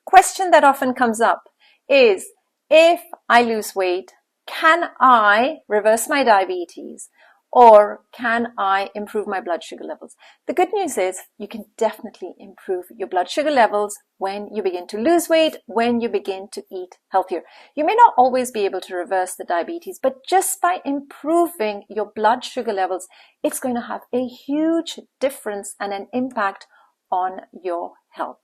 question that often comes up is, if I lose weight, can I reverse my diabetes? Or can I improve my blood sugar levels? The good news is you can definitely improve your blood sugar levels when you begin to lose weight, when you begin to eat healthier. You may not always be able to reverse the diabetes, but just by improving your blood sugar levels, it's going to have a huge difference and an impact on your health.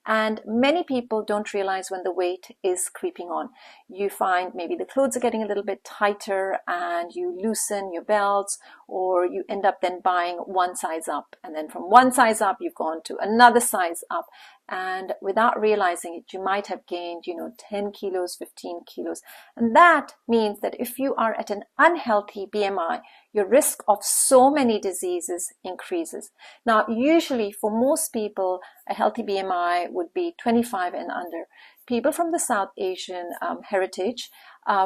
And many people don't realize when the weight is creeping on. You find maybe the clothes are getting a little bit tighter and you loosen your belts, or you end up then buying one size up. And then from one size up, you've gone to another size up. And without realizing it, you might have gained, 10 kilos, 15 kilos. And that means that if you are at an unhealthy BMI, your risk of so many diseases increases. Now, usually for most people, a healthy BMI would be 25 and under. People from the South Asian heritage,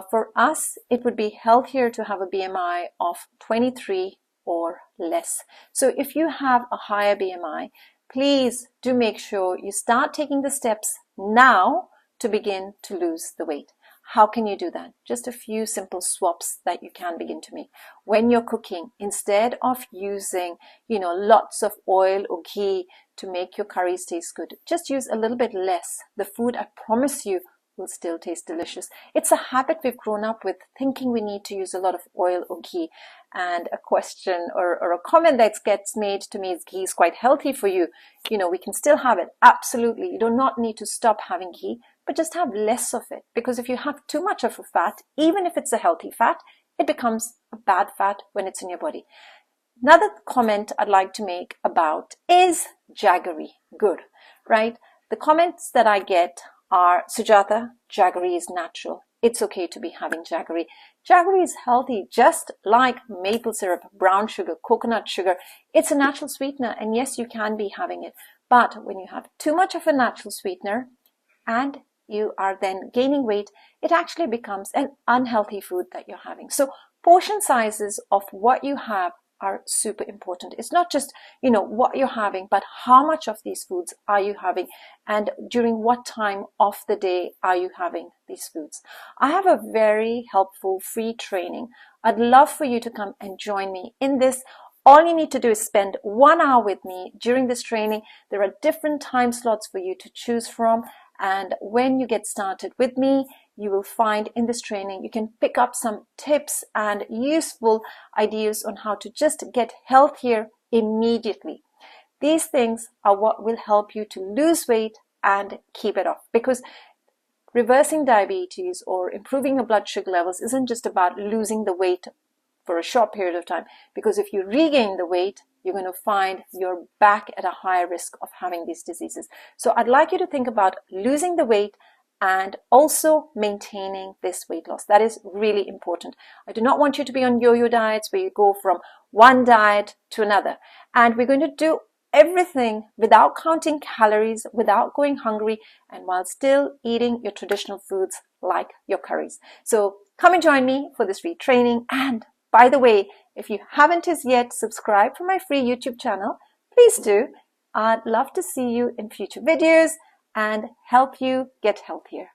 for us, it would be healthier to have a BMI of 23 or less. So if you have a higher BMI, please do make sure you start taking the steps now to begin to lose the weight. How can you do that? Just a few simple swaps that you can begin to make. When you're cooking, instead of using, lots of oil or ghee to make your curries taste good, just use a little bit less. The food, I promise you, will still taste delicious. It's a habit we've grown up with, thinking we need to use a lot of oil or ghee. And a question or a comment that gets made to me is, ghee is quite healthy for you. We can still have it. Absolutely. You do not need to stop having ghee, but just have less of it. Because if you have too much of a fat, even if it's a healthy fat, it becomes a bad fat when it's in your body. Another comment I'd like to make about, is jaggery good, right? The comments that I get are, Sujata, jaggery is natural. It's okay to be having jaggery. Jaggery is healthy, just like maple syrup, brown sugar, coconut sugar. It's a natural sweetener, and yes, you can be having it. But when you have too much of a natural sweetener and you are then gaining weight, it actually becomes an unhealthy food that you're having. So portion sizes of what you have are super important. It's not just, what you're having, but how much of these foods are you having, and during what time of the day are you having these foods. I have a very helpful free training. I'd love for you to come and join me in this. All you need to do is spend 1 hour with me during this training. There are different time slots for you to choose from. And when you get started with me, you will find in this training, you can pick up some tips and useful ideas on how to just get healthier immediately. These things are what will help you to lose weight and keep it off. Because reversing diabetes or improving your blood sugar levels isn't just about losing the weight for a short period of time. Because if you regain the weight, you're going to find you're back at a higher risk of having these diseases. So I'd like you to think about losing the weight and also maintaining this weight loss. That is really important. I do not want you to be on yo-yo diets where you go from one diet to another. And we're going to do everything without counting calories, without going hungry, and while still eating your traditional foods like your curries. So come and join me for this free training. And by the way, if you haven't as yet subscribed for my free YouTube channel, please do. I'd love to see you in future videos and help you get healthier.